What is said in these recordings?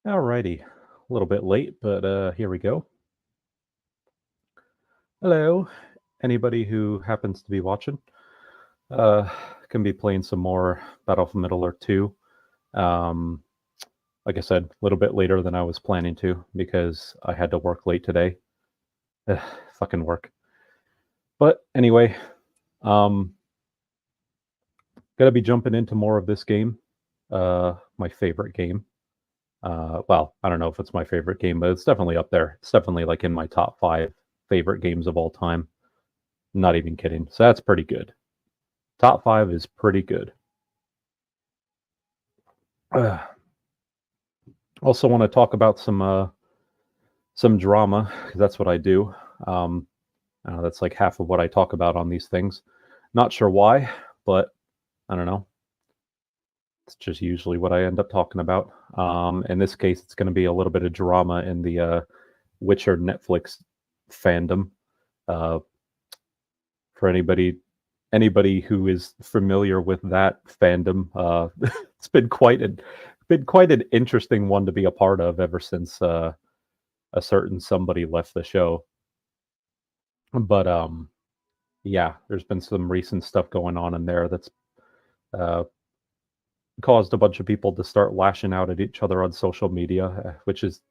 Alrighty, a little bit late, but here we go. Hello, anybody who happens to be watching. Uh, can be playing some more Battlefield Middle Earth 2. Um, like I said, a little bit later than I was planning to because I had to work late today. Ugh, fucking work. But anyway, um, gonna be jumping into more of this game. My favorite game. Well, I don't know if it's my favorite game, but it's definitely up there. It's definitely like in my top 5 favorite games of all time. Not even kidding. So that's pretty good. Top 5 is pretty good. Also want to talk about some drama because that's what I do. Um, that's like half of what I talk about on these things. Not sure why, but I don't know. It's just usually what I end up talking about. In this case, it's going to be a little bit of drama in the Witcher Netflix fandom. Uh, for anybody who is familiar with that fandom, it's been quite an interesting one to be a part of ever since a certain somebody left the show. But yeah, there's been some recent stuff going on in there that's uh, caused a bunch of people to start lashing out at each other on social media, which is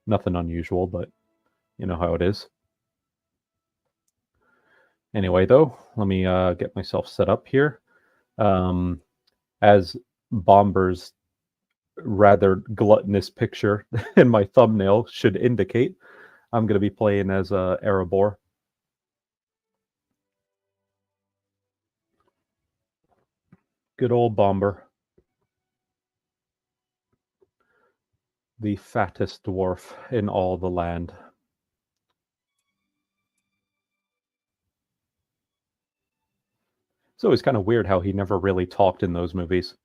nothing unusual, but you know how it is. Anyway, though, let me get myself set up here. Um, as Bomber's rather gluttonous picture in my thumbnail should indicate, I'm going to be playing as Erebor. Good old Bomber, the fattest dwarf in all the land. It's always kind of weird how he never really talked in those movies.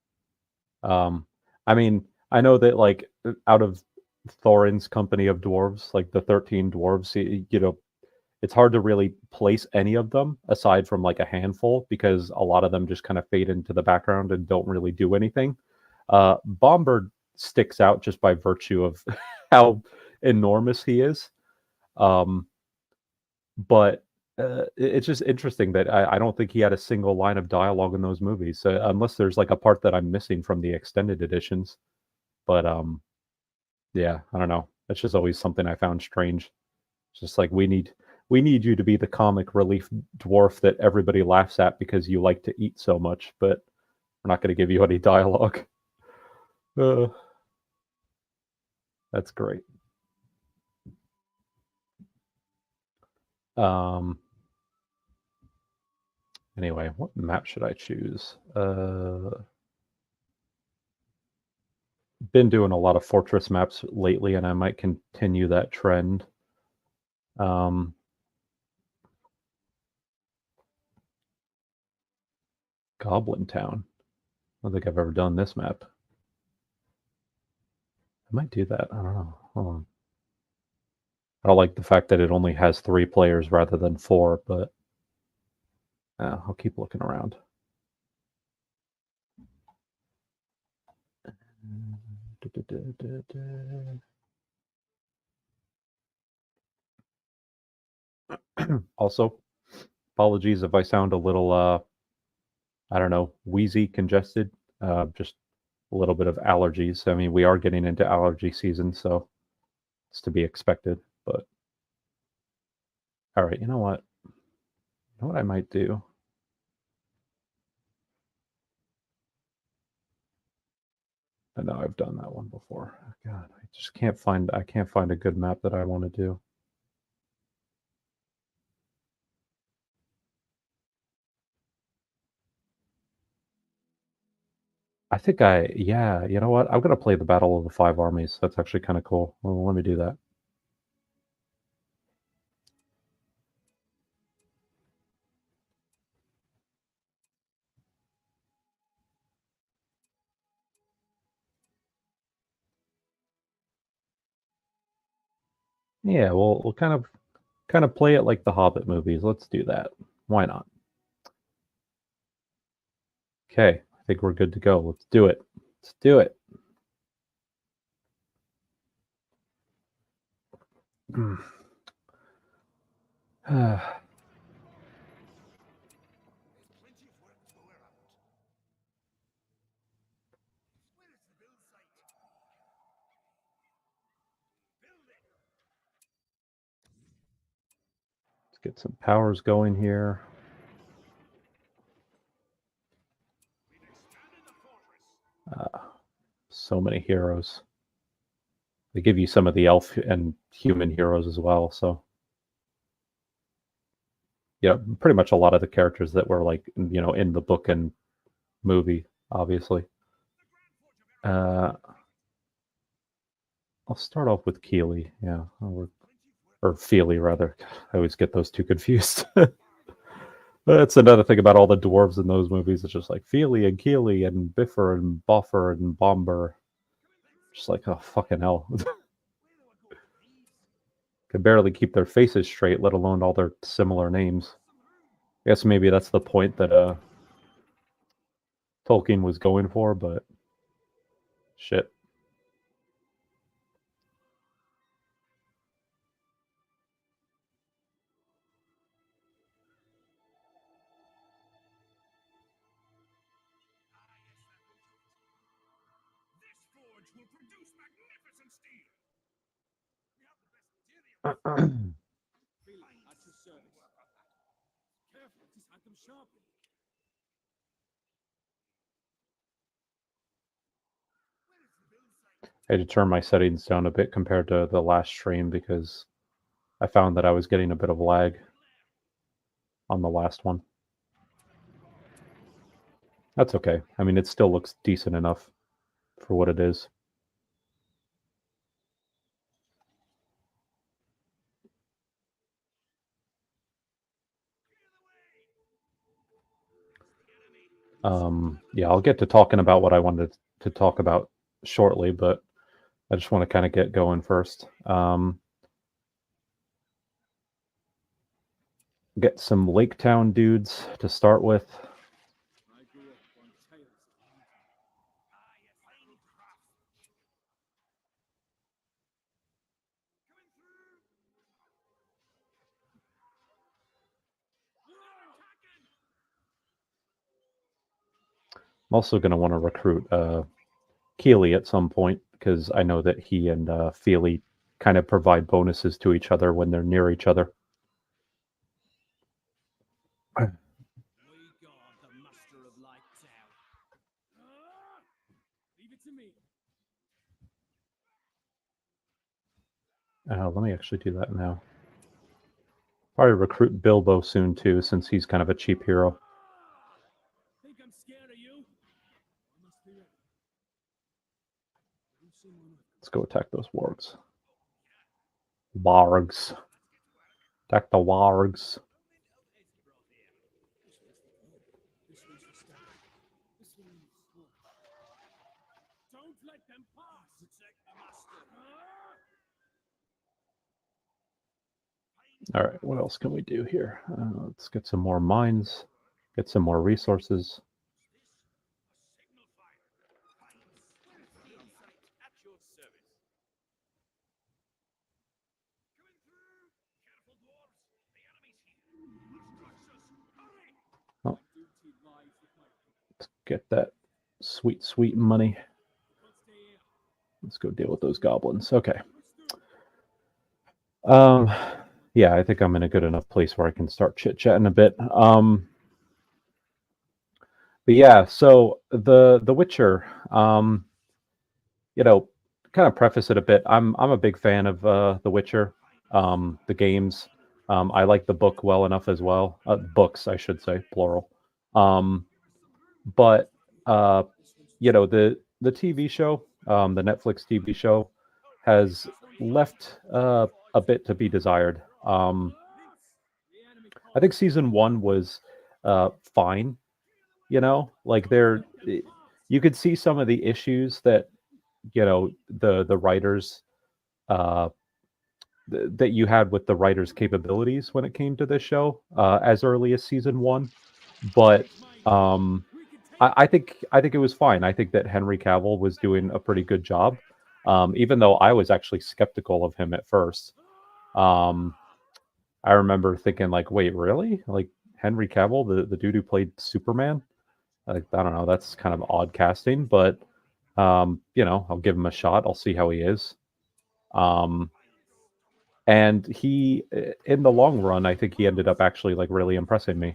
Um, I mean, I know that like out of Thorin's company of dwarves, like the 13 dwarves, it's hard to really place any of them aside from like a handful because a lot of them just kind of fade into the background and don't really do anything. Bomber sticks out just by virtue of how enormous he is. Um, but it's just interesting that I don't think he had a single line of dialogue in those movies, unless there's like a part that I'm missing from the extended editions. But yeah, I don't know. It's just always something I found strange. It's just like we need you to be the comic relief dwarf that everybody laughs at because you like to eat so much, but we're not going to give you any dialogue. Uh, that's great. Um, anyway, what map should I choose? Been doing a lot of fortress maps lately, and I might continue that trend. Um, Goblin Town. I don't think I've ever done this map. I might do that. I don't know. Hold on. I don't like the fact that it only has 3 players rather than 4, but I'll keep looking around. Also, apologies if I sound a little, I don't know, wheezy, congested. Just a little bit of allergies. I mean, we are getting into allergy season, so it's to be expected. But all right, you know what? You know what I might do? I know I've done that one before. God, I just can't find a good map that I want to do. Yeah, you know what? I'm gonna play the Battle of the Five Armies. That's actually kind of cool. Well, let me do that. Yeah, we'll kind of play it like the Hobbit movies. Let's do that. Why not? Okay, I think we're good to go. Let's do it. Let's do it. Let's get some powers going here. So many heroes. They give you some of the elf and human heroes as well, so yeah, pretty much a lot of the characters that were like, you know, in the book and movie, obviously. I'll start off with Keely, yeah, or Feely rather. I always get those two confused. That's another thing about all the dwarves in those movies. It's just like Feely and Keely and Biffer and Boffer and Bomber. Just like, oh, fucking hell. Could barely keep their faces straight, let alone all their similar names. I guess maybe that's the point that Tolkien was going for, but shit. I had to turn my settings down a bit compared to the last stream because I found that I was getting a bit of lag on the last one. That's okay. I mean, it still looks decent enough for what it is. Yeah, I'll get to talking about what I wanted to talk about shortly, but I just want to kind of get going first. Get some Lake Town dudes to start with. I'm also going to want to recruit Keely at some point because I know that he and Feely kind of provide bonuses to each other when they're near each other. Let me actually do that now. Probably recruit Bilbo soon too, since he's kind of a cheap hero. Let's go attack those wargs. Wargs. Attack the wargs. All right, what else can we do here? Let's get some more mines, get some more resources. Oh. Let's get that sweet, sweet money. Let's go deal with those goblins. Okay. Yeah, I think I'm in a good enough place where I can start chit-chatting a bit. But yeah, so the Witcher, you know, kind of preface it a bit. I'm a big fan of The Witcher, the games. I like the book well enough as well. Books, I should say, plural. But you know, the TV show, the Netflix TV show, has left a bit to be desired. I think season 1 was fine. You know, like you could see some of the issues that you know the writers that you had with the writers' capabilities when it came to this show as early as season 1, but I think it was fine. I think that Henry Cavill was doing a pretty good job, even though I was actually skeptical of him at first. I remember thinking like, wait, really? Like Henry Cavill, the dude who played Superman? Like, I don't know, that's kind of odd casting, but I'll give him a shot. I'll see how he is. Um, and he, in the long run, I think he ended up actually like really impressing me.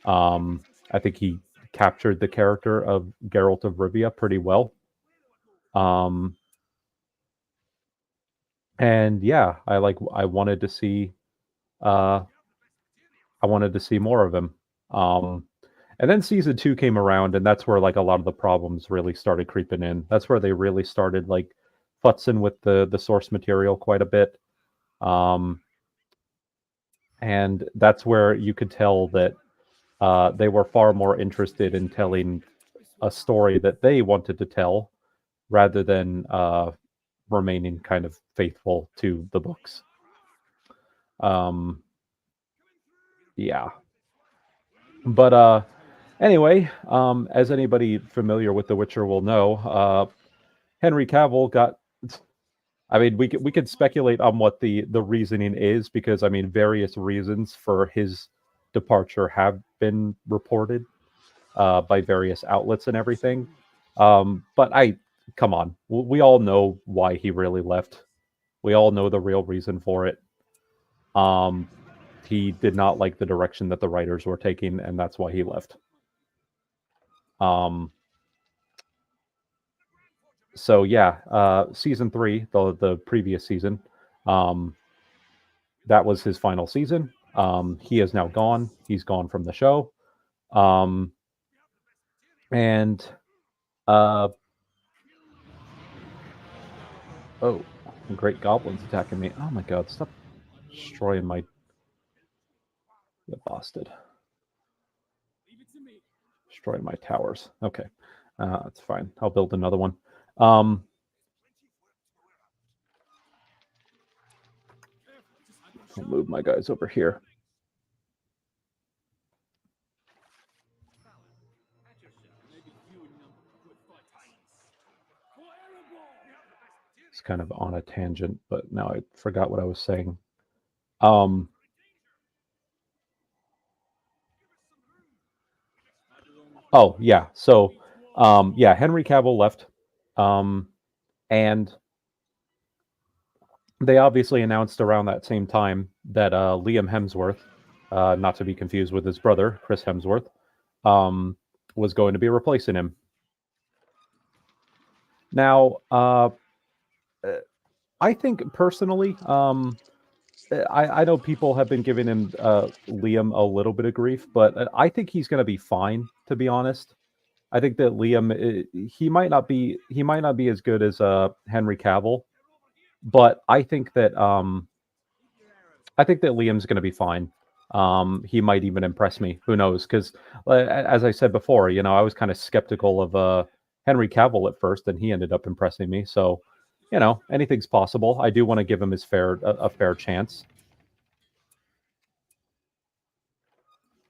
I think he captured the character of Geralt of Rivia pretty well. Um, and yeah, I wanted to see uh, more of him. Um, and then season 2 came around, and that's where like a lot of the problems really started creeping in. That's where they really started like futzing with the source material quite a bit. Um, and that's where you could tell that they were far more interested in telling a story that they wanted to tell rather than remaining kind of faithful to the books. Um, yeah. But anyway, as anybody familiar with The Witcher will know, Henry Cavill got. I mean, we could speculate on what the reasoning is because I mean, various reasons for his departure have been reported by various outlets and everything. But come on, we all know why he really left. We all know the real reason for it. Um, he did not like the direction that the writers were taking, and that's why he left. Um, so yeah, season 3, the previous season, um, that was his final season. He is now gone. He's gone from the show. Um, and uh, oh, great goblins attacking me! Oh my god, stop destroying my bastard! Destroying my towers. Okay, that's fine. I'll build another one. Um, I'll move my guys over here. It's kind of on a tangent, but now I forgot what I was saying. Oh yeah, so yeah, Henry Cavill left, and they obviously announced around that same time that Liam Hemsworth, not to be confused with his brother Chris Hemsworth, was going to be replacing him. Now, I think personally, I know people have been giving him Liam a little bit of grief, but I think he's going to be fine. To be honest, I think that Liam he might not be as good as Henry Cavill, but I think that Liam's going to be fine. He might even impress me. Who knows? Because as I said before, I was kind of skeptical of Henry Cavill at first, and he ended up impressing me. So, anything's possible. I do want to give him his a fair chance.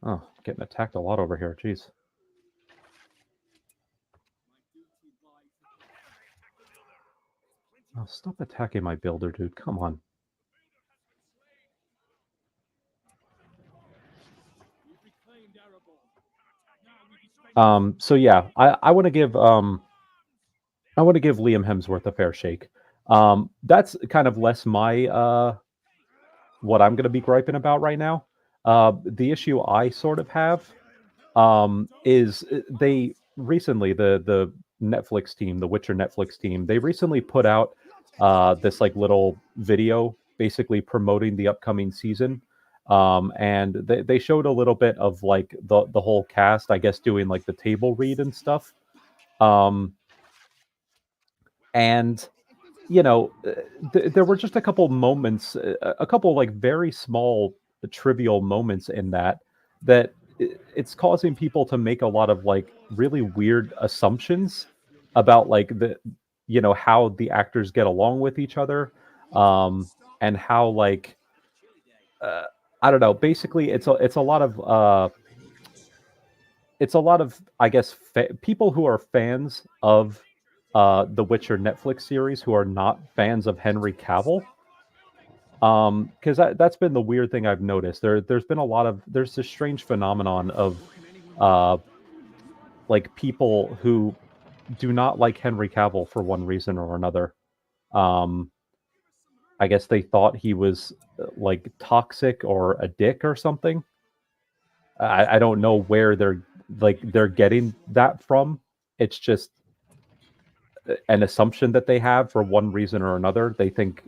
Oh, getting attacked a lot over here. Jeez. Oh, stop attacking my builder, dude. Come on. So yeah, I want to give Liam Hemsworth a fair shake. That's kind of less my what I'm going to be griping about right now. The issue I sort of have is they recently the Netflix team, the Witcher Netflix team, they recently put out this like little video basically promoting the upcoming season. And they showed a little bit of like the whole cast, I guess, doing like the table read and stuff. Um, and there were just a couple moments, a couple like very small, trivial moments in that it's causing people to make a lot of like really weird assumptions about like how the actors get along with each other, and how like I don't know. Basically, it's a lot of I guess people who are fans of the Witcher Netflix series who are not fans of Henry Cavill. Because that's been the weird thing I've noticed. There's been a lot of there's this strange phenomenon of uh like people who do not like Henry Cavill for one reason or another. Um, I guess they thought he was like toxic or a dick or something. I don't know where they're getting that from. It's just an assumption that they have for one reason or another. They think,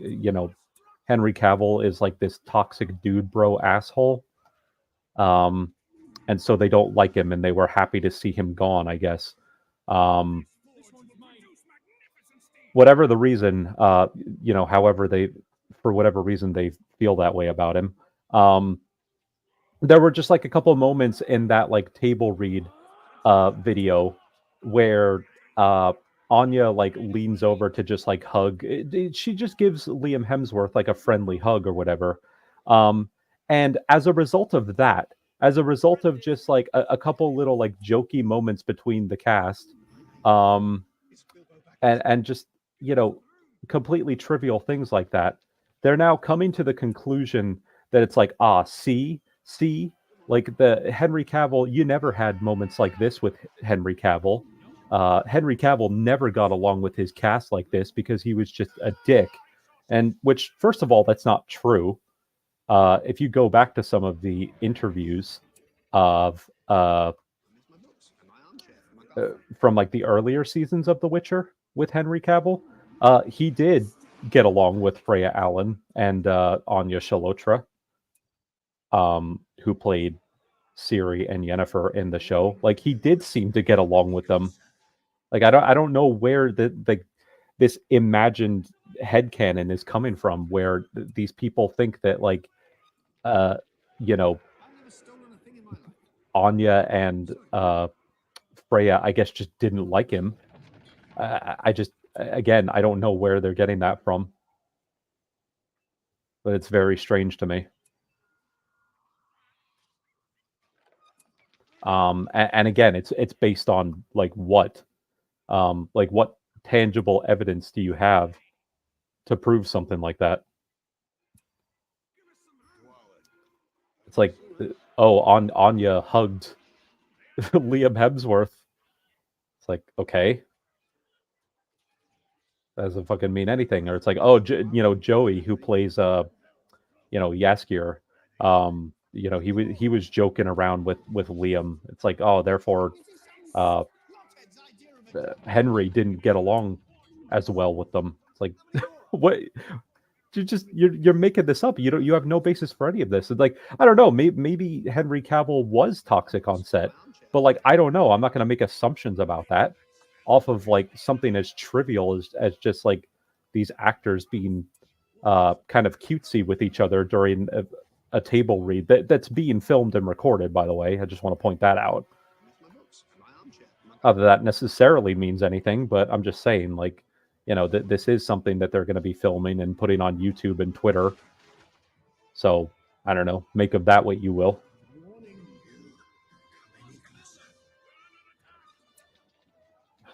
Henry Cavill is like this toxic dude bro asshole. Um, and so they don't like him and they were happy to see him gone, I guess. Um, whatever the reason, however for whatever reason they feel that way about him. There were just like a couple moments in that like table read video where Anya like leans over to just like hug. She just gives Liam Hemsworth like a friendly hug or whatever. Um, and as a result of that, as a result of just like a couple little like jokey moments between the cast, um, and just you know completely trivial things like that, they're now coming to the conclusion that it's like, see, like the Henry Cavill, you never had moments like this with Henry Cavill. Henry Cavill never got along with his cast like this because he was just a dick. And which, first of all, that's not true. If you go back to some of the interviews of from like the earlier seasons of The Witcher with Henry Cavill, he did get along with Freya Allan and Anya Shalotra, who played Ciri and Yennefer in the show. Like he did seem to get along with them. Like I don't know where this imagined headcanon is coming from, where these people think that like you know Anya and Freya, I guess, just didn't like him. I just, again, I don't know where they're getting that from, but it's very strange to me. And again, it's based on like what tangible evidence do you have to prove something like that? It's like, oh, Anya hugged Liam Hemsworth. It's like, okay, that doesn't fucking mean anything. Or it's like, oh, Joey, who plays Yaskier, he was joking around with Liam. It's like, oh, therefore, uh, Henry didn't get along as well with them. It's like, what? You're making this up. You have no basis for any of this. It's like, I don't know. Maybe Henry Cavill was toxic on set, but like, I don't know. I'm not going to make assumptions about that off of like something as trivial as just like these actors being kind of cutesy with each other during a table read that's being filmed and recorded, by the way. I just want to point that out. Not that that necessarily means anything, but I'm just saying, like, this is something that they're going to be filming and putting on YouTube and Twitter. So, I don't know. Make of that what you will.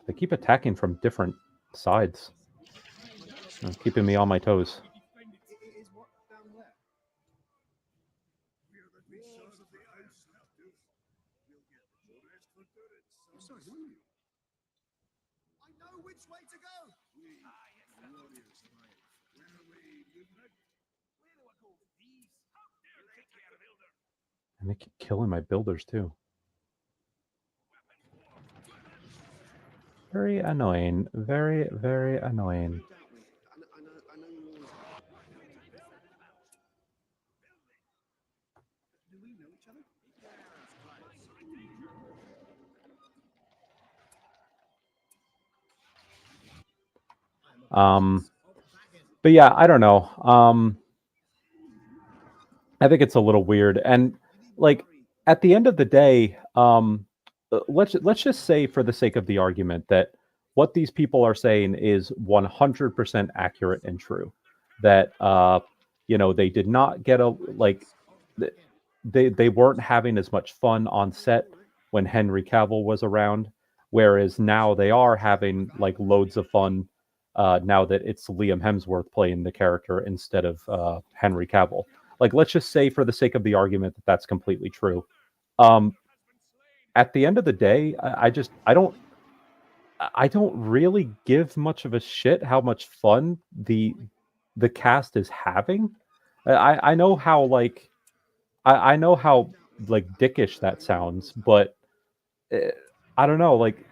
They keep attacking from different sides. Keeping me on my toes. And they keep killing my builders too. Very annoying. Very, very annoying. But yeah, I don't know. I think it's a little weird, and like at the end of the day, let's just say, for the sake of the argument, that what these people are saying is 100% accurate and true. That they did not get they weren't having as much fun on set when Henry Cavill was around, whereas now they are having like loads of fun now that it's Liam Hemsworth playing the character instead of Henry Cavill. Like, let's just say, for the sake of the argument, that that's completely true. Um, at the end of the day, I don't really give much of a shit how much fun the cast is having. I know how like I know how like dickish that sounds, but uh, I don't know. Like,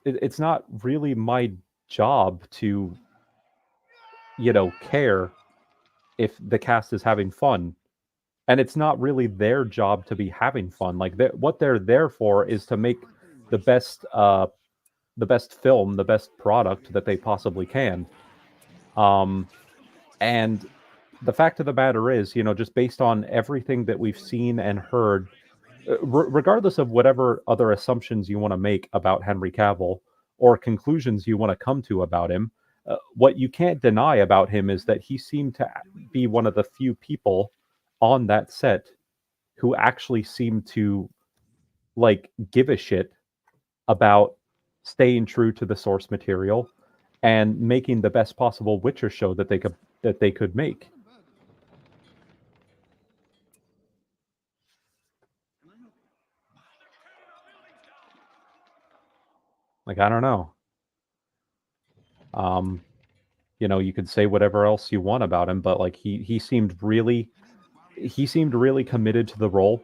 it's not really my job to care if the cast is having fun, and it's not really their job to be having fun. Like, what they're there for is to make the best the best film, the best product that they possibly can. Um, and the fact of the matter is, just based on everything that we've seen and heard, regardless of whatever other assumptions you want to make about Henry Cavill or conclusions you want to come to about him, what you can't deny about him is that he seemed to be one of the few people on that set who actually seemed to like give a shit about staying true to the source material and making the best possible Witcher show that they could make. Like, I don't know. You could say whatever else you want about him, but like he seemed really committed to the role,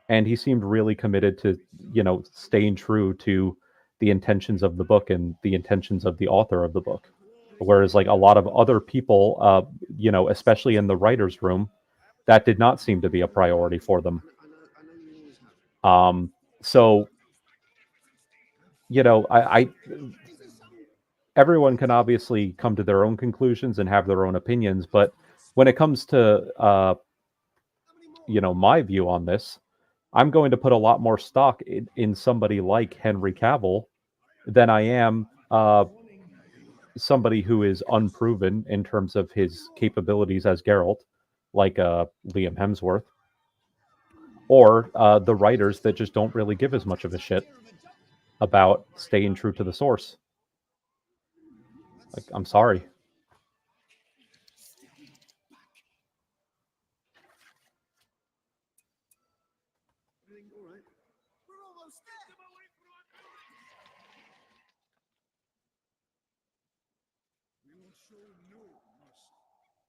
and he seemed really committed to staying true to the intentions of the book and the intentions of the author of the book. Whereas like a lot of other people, especially in the writers' room, that did not seem to be a priority for them. So I everyone can obviously come to their own conclusions and have their own opinions, but when it comes to my view on this, I'm going to put a lot more stock in somebody like Henry Cavill than I am somebody who is unproven in terms of his capabilities as Geralt, like Liam Hemsworth, or the writers that just don't really give as much of a shit about staying true to the source. Like, I'm sorry.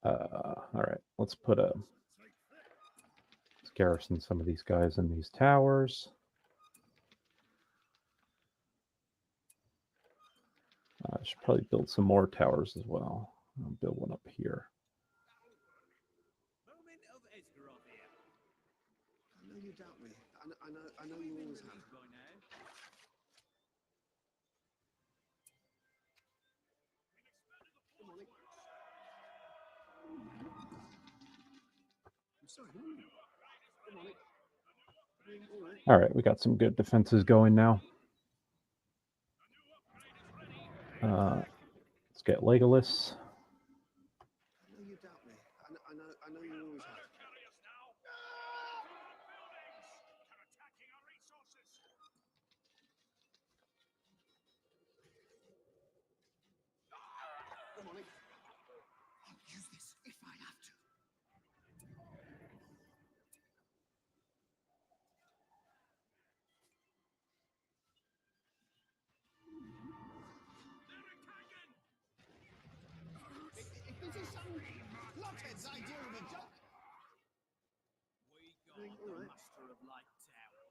All right, let's garrison some of these guys in these towers. I should probably build some more towers as well. I'll build one up here. I know you doubt me. I know you always have. All right, we got some good defenses going now. Let's get Legolas. I know you doubt me. I know you always have. I'll use this if I have to. If this is some blockhead's idea of a joke. We got the master of Light Tower.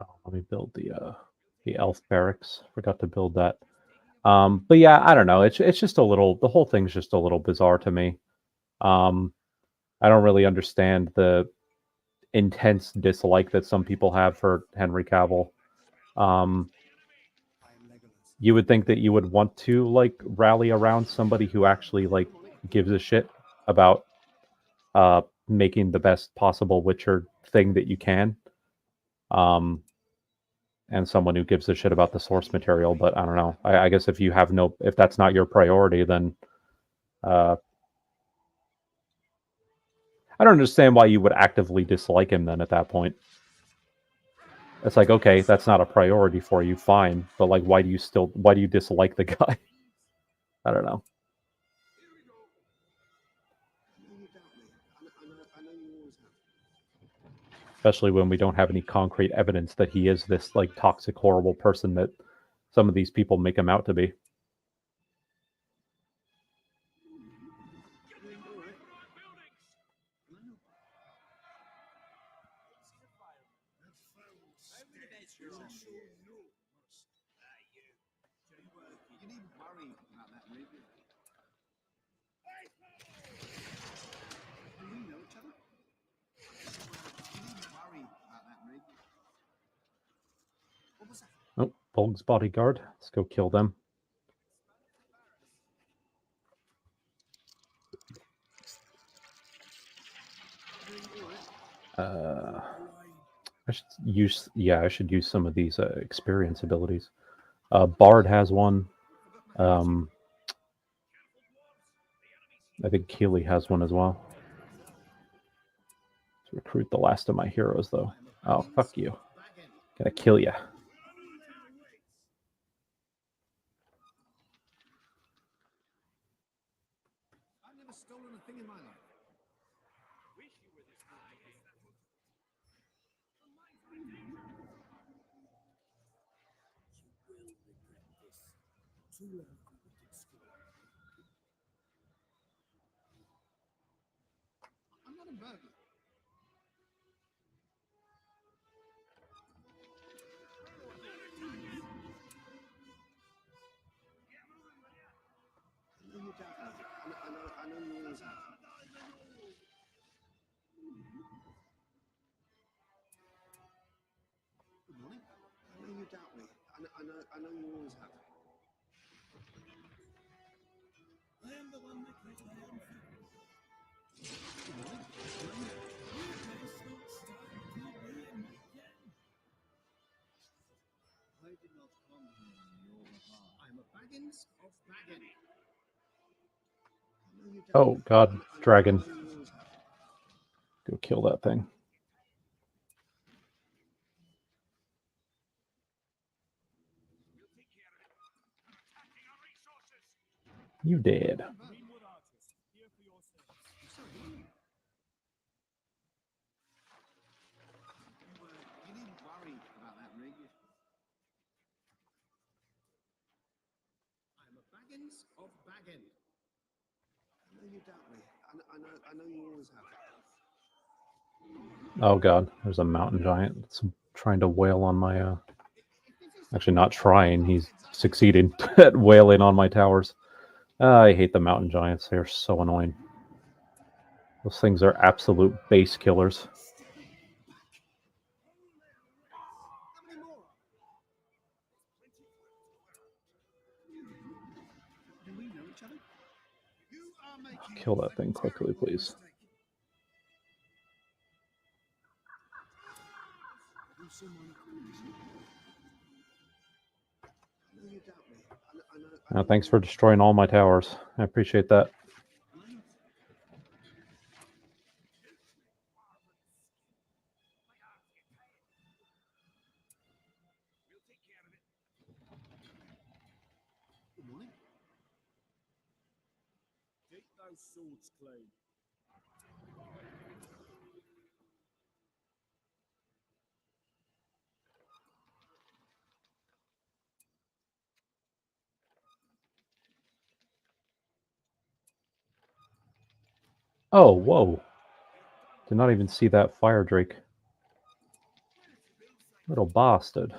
Oh, let me build the elf barracks. Forgot to build that. But yeah, I don't know. It's just a little. The whole thing's just a little bizarre to me. I don't really understand the intense dislike that some people have for Henry Cavill. You would think that you would want to like rally around somebody who actually like gives a shit about making the best possible Witcher thing that you can. And someone who gives a shit about the source material, but I don't know. I guess if that's not your priority, then I don't understand why you would actively dislike him then at that point. It's like, okay, that's not a priority for you, fine, but like, why do you dislike the guy? I don't know. I know you doubt me. I know you always have. Especially when we don't have any concrete evidence that he is this like toxic, horrible person that some of these people make him out to be. All right. You needn't worry about that, Rig. Do we know each other? You needn't worry about that, Rig. What was that? Oh, Bolg's bodyguard. Let's go kill them. I should use some of these experience abilities. Bard has one. I think Keeley has one as well. Let's recruit the last of my heroes, though. Oh, fuck you. Gotta kill ya. I've never stolen a thing in my life. I'm not a burglar. I know you doubt me. I know you always have. Good morning. I know you doubt me. I know you always have. I am the one that makes my own food. Good morning. I did not come here on your behalf. I am a Baggins of Baggin. I know you doubt Oh, me. God. Dragon. I know you always have. Go kill that thing. You dead. You needn't worry about that, Rig. I am a Baggins of Baggin. I know you doubt me. I know you always have. Oh, God. There's a mountain giant that's trying to wail on my... Actually, not trying. He's succeeding at wailing on my towers. I hate the mountain giants. They're so annoying. Those things are absolute base killers. How many more? Do we know each other? You are making Kill that thing quickly, please. You see my recognition? I know you doubt me. I know Thanks for destroying all my towers. I appreciate that. Good morning. Keep those swords clean. Oh, whoa. Did not even see that fire drake. Little bastard.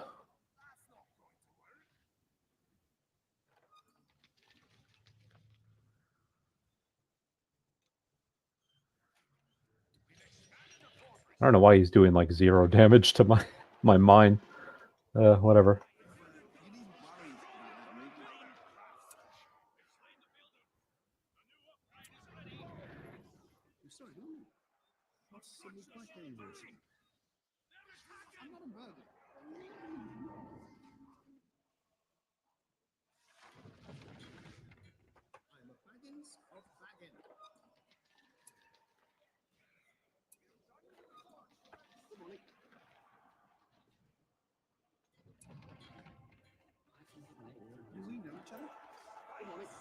I don't know why he's doing like 0 damage to my mine. Whatever. You needn't worry about that, Rig. I'm sorry, no. What's quite dangerous? I'm not a burglar. I am a Baggins of Baggin. each other? Come on, it's...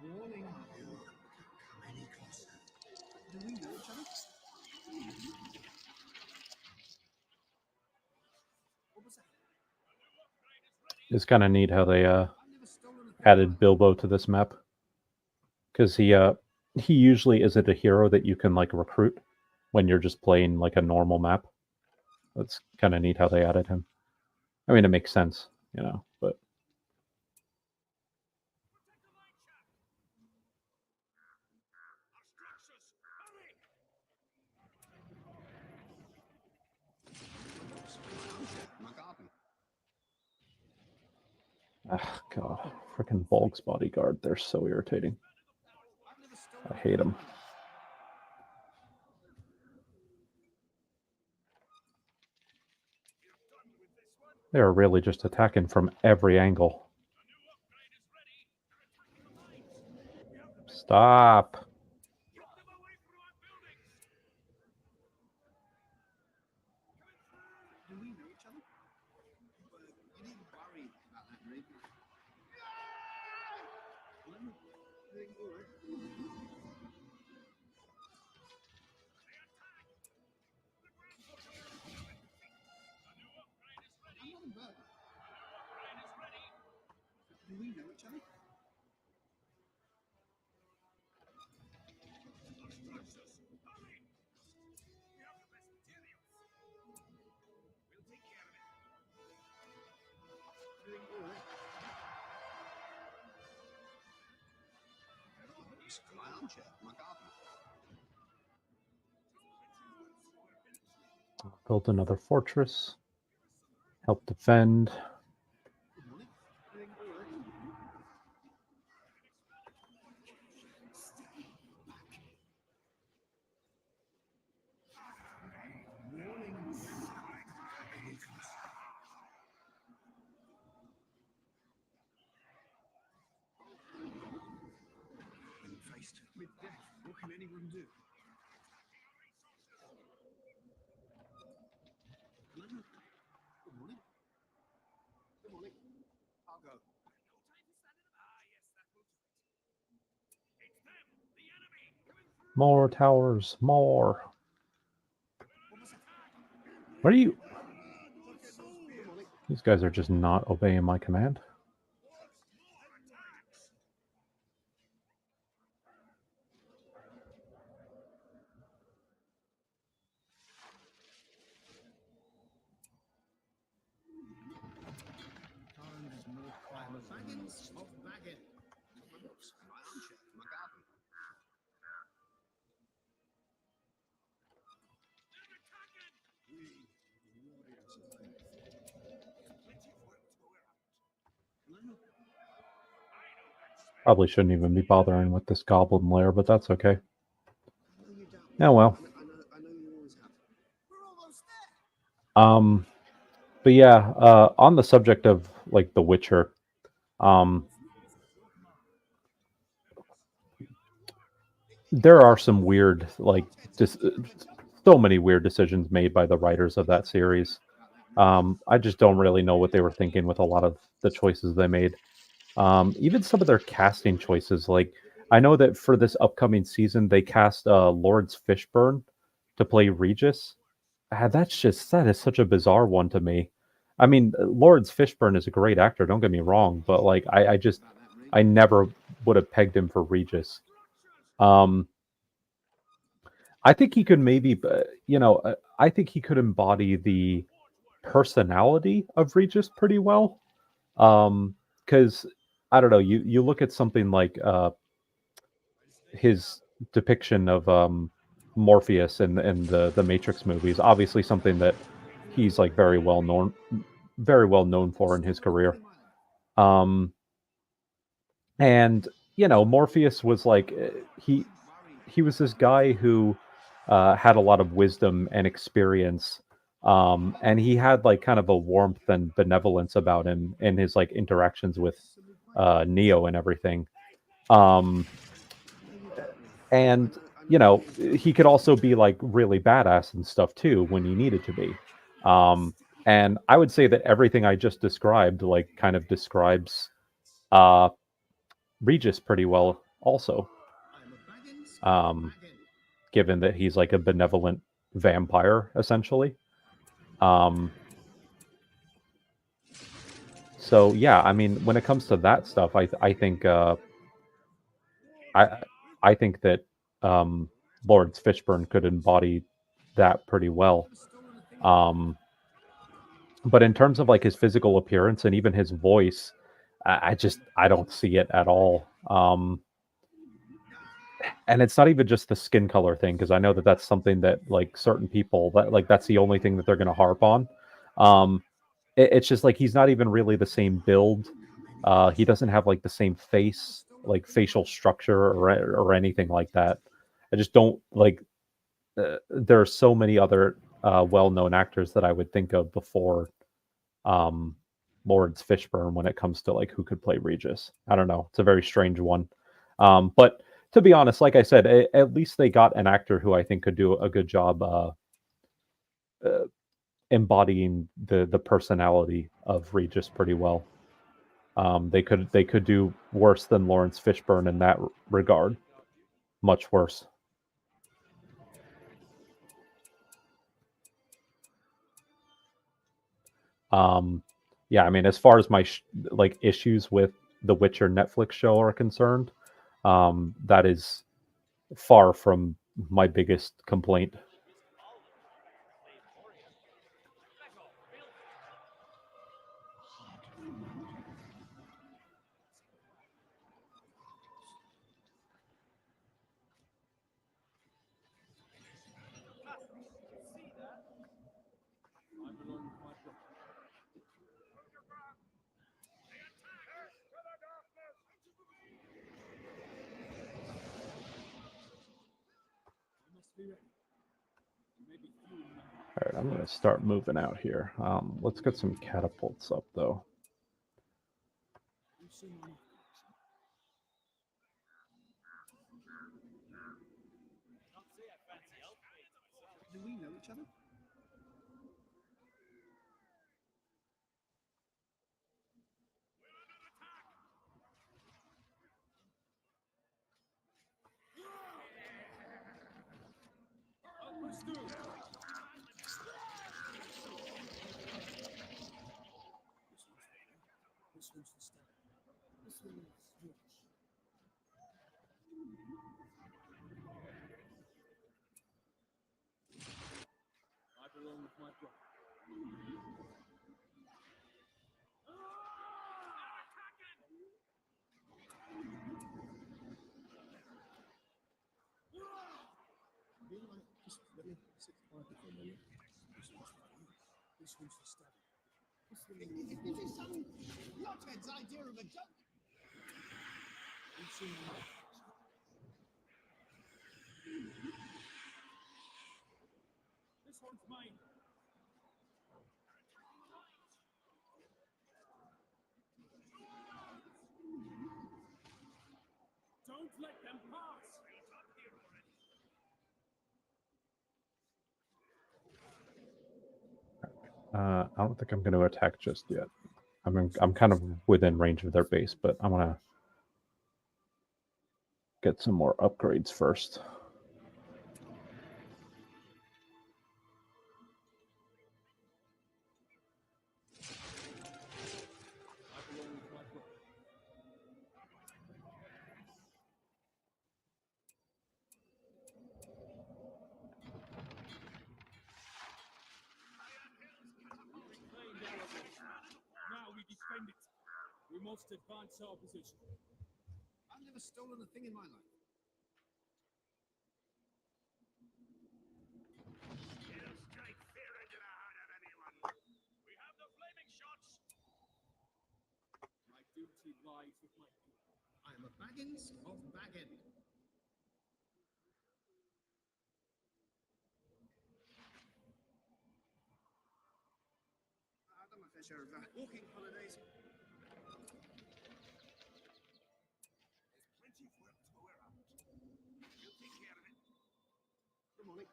Warning. Come any closer. Do we know each other? What was that? It's kind of neat how they I've never stolen a added Bilbo to this map, because he usually isn't a hero that you can like recruit when you're just playing like a normal map. That's kind of neat how they added him. I mean, it makes sense, you know, but my garden. God, freaking Bolg's bodyguard, they're so irritating. I've never stolen I hate them. They're really just attacking from every angle. Stop. Do we know each other? You needn't worry about that, Rick. Doing all right. I'm not a bird. Do we know each other? Doing all right. My armchair, my garden. Built another fortress. Help defend. Good morning. Doing all right. When faced with death, what can anyone do? Hello. Good morning. Good morning. I'll go. More towers, more. What was that? What are you? Good morning. These guys are just not obeying my command. Time is more quiet. Baggins of Baggin. My books, my armchair, my garden. We, warriors of faith. Plenty of work to go around. Hello. Probably shouldn't even be bothering with this goblin lair, but that's okay. I know you doubt me. Oh well. I know you always have. We're almost there. But yeah, on the subject of like The Witcher, there are some weird, like, just so many weird decisions made by the writers of that series. I just don't really know what they were thinking with a lot of the choices they made. Even some of their casting choices, like I know that for this upcoming season they cast Lawrence Fishburne to play Regis. That is such a bizarre one to me. I mean, Lawrence Fishburne is a great actor. Don't get me wrong, but like I never would have pegged him for Regis. I think he could maybe, I think he could embody the personality of Regis pretty well. Because I don't know, you look at something like his depiction of Morpheus in the Matrix movies. Obviously, something that he's like very well known for in his career. And Morpheus was like he was this guy who had a lot of wisdom and experience, and he had like kind of a warmth and benevolence about him in his like interactions with Neo and everything. And you know, he could also be like really badass and stuff too when he needed to be. And I would say that everything I just described, like, kind of describes uh, Regis pretty well, also. Given that he's like a benevolent vampire, essentially. So yeah, I mean, when it comes to that stuff, I think I I think that Lawrence Fishburne could embody that pretty well. Um, but in terms of like his physical appearance and even his voice, I don't see it at all. And it's not even just the skin color thing, because I know that that's something that like certain people, that like that's the only thing that they're going to harp on. Um, it's just like he's not even really the same build. He doesn't have like the same face, like facial structure or anything like that. I just don't like. There are so many other well-known actors that I would think of before um, Lawrence Fishburne when it comes to like who could play Regis. I don't know. It's a very strange one. But to be honest, like I said, at least they got an actor who I think could do a good job uh, embodying the personality of Regis pretty well. They could do worse than Lawrence Fishburne in that regard, much worse. Um, yeah, I mean, as far as my like issues with the Witcher Netflix show are concerned, that is far from my biggest complaint. All right, I'm going to start moving out here. Let's get some catapults up, though. Do we know each other? This one's the star. This one is yours. I belong with my brother. Just let me sit quietly for a moment. This one's for you. This one's for study. This one is this is some knothead's idea of a joke. You've seen my This one's mine. Don't let them pass. I don't think I'm going to attack just yet. I'm kind of within range of their base, but I want to get some more upgrades first. Now we defend it. We must advance our position. I've never stolen a thing in my life. It'll strike fear into the heart of anyone. We have the flaming shots. My duty lies with my people. I am a Baggins of Baggin. I've done my fair share of walking holidays. There's plenty for us to go around. We'll take care of it. demonic.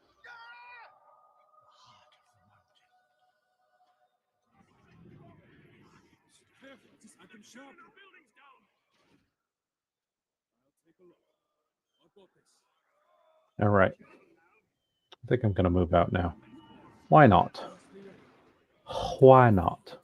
Careful, just I can sharp. The building's down. I'll take a look. I got this. All right. I think I'm going to move out now. Why not? Why not?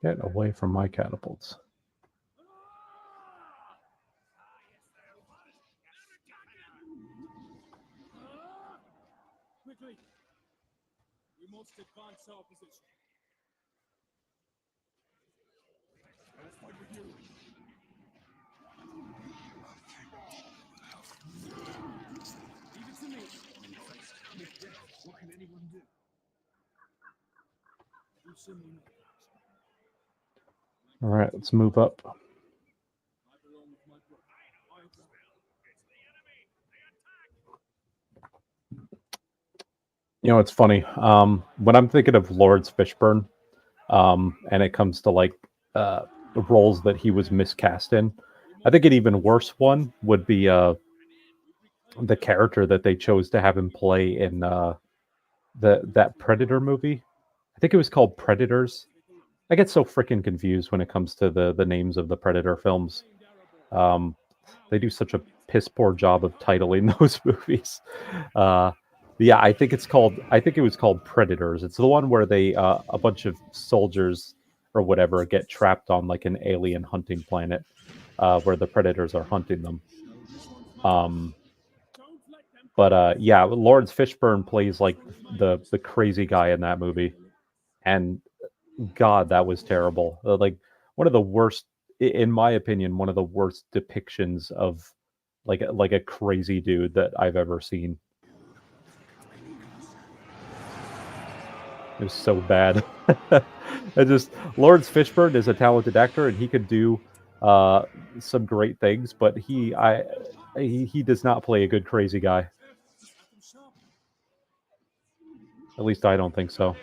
Get away from my catapults. Quickly! We must advance our position. I'll fight with you. Leave it to me. What can anyone do? Do someone else. All right, let's move up. I belong with my brother. I will. It's the enemy. They attack. You know, it's funny. When I'm thinking of Lawrence Fishburne, and it comes to like the roles that he was miscast in, I think an even worse one would be the character that they chose to have him play in that Predator movie. I think it was called Predators. I get so freaking confused when it comes to the names of the Predator films. They do such a piss poor job of titling those movies. Yeah, I think it was called Predators. It's the one where they a bunch of soldiers or whatever get trapped on like an alien hunting planet where the predators are hunting them. But yeah, Lawrence Fishburne plays like the crazy guy in that movie, and God, that was terrible. Like one of the worst, in my opinion, one of the worst depictions of like a crazy dude that I've ever seen. It was so bad. Lawrence Fishburne is a talented actor, and he could do some great things, but he does not play a good crazy guy. At least I don't think so.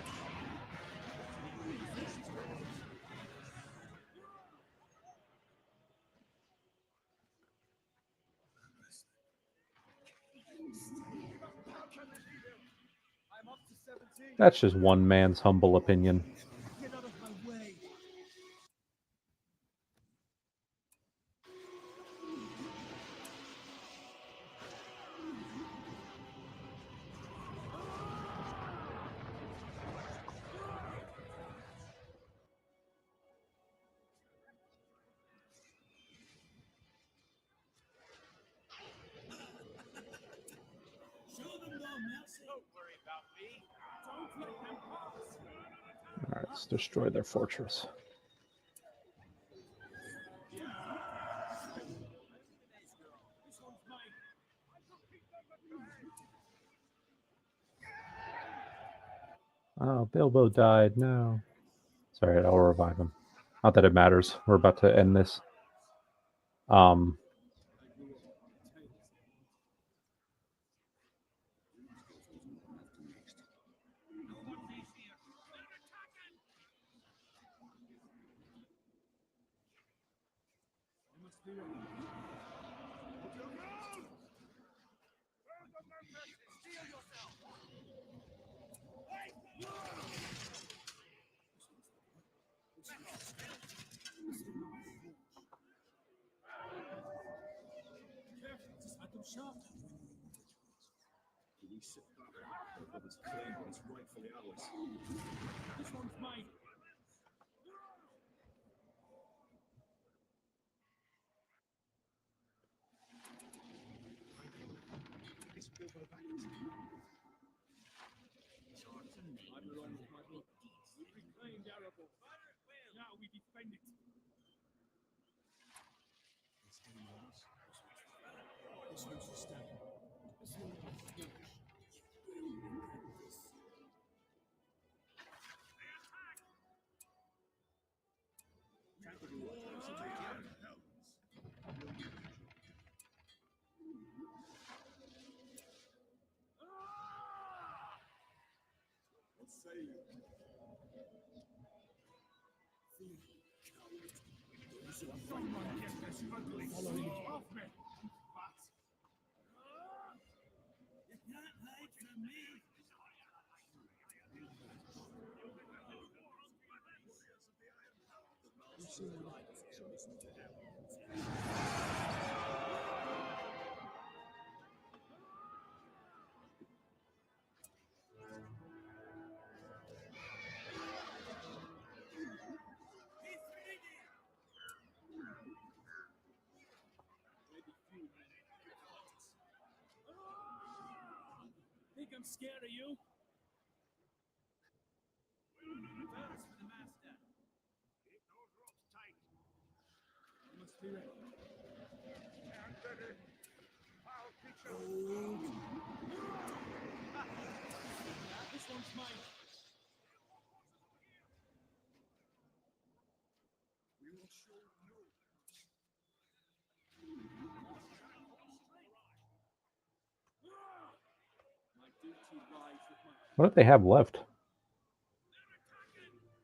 I'm up to 17. That's just one man's humble opinion. Get out of my way. Show them no mercy. Don't worry about me. Don't let them pass. All right, let's destroy their fortress. This one's mine. Oh, Bilbo died. No. Sorry, I'll revive him. Not that it matters. We're about to end this. We sit back and let us claim what is rightfully ours. This one's mine. It's Bilbo Baggins. I belong with my brother. We reclaimed Erebor. Now we defend it. It's still yours. This one's for Stan. This one for Stan. Think I'm scared of you? First for the master. Keep those ropes tight. You must be ready. I'm ready. I'll teach you. This one's mine. We will show no. My duty lies with my. What do they have left?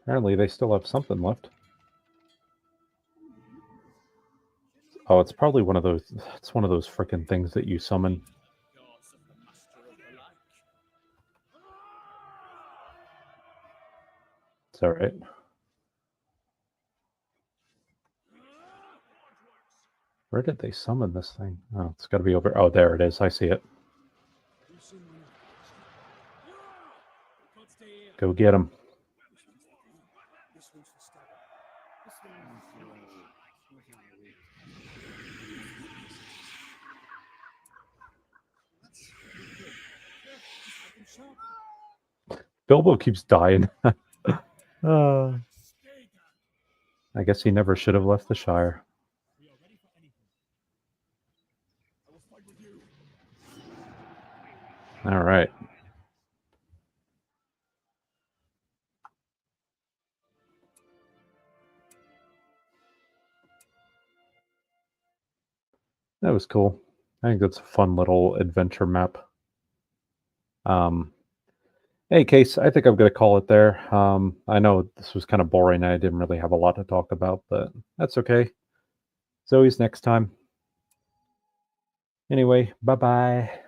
Apparently they still have something left. Oh, it's probably one of those. It's one of those frickin' things that you summon. It's all right. Where did they summon this thing? Oh, it's got to be over. Oh, there it is. I see it. Go get him. Bilbo keeps dying. I guess he never should have left the Shire. All right. That was cool. I think that's a fun little adventure map. Hey, Case, I think I'm going to call it there. I know this was kind of boring. I didn't really have a lot to talk about, but that's okay. Zoe's next time. Anyway, bye-bye.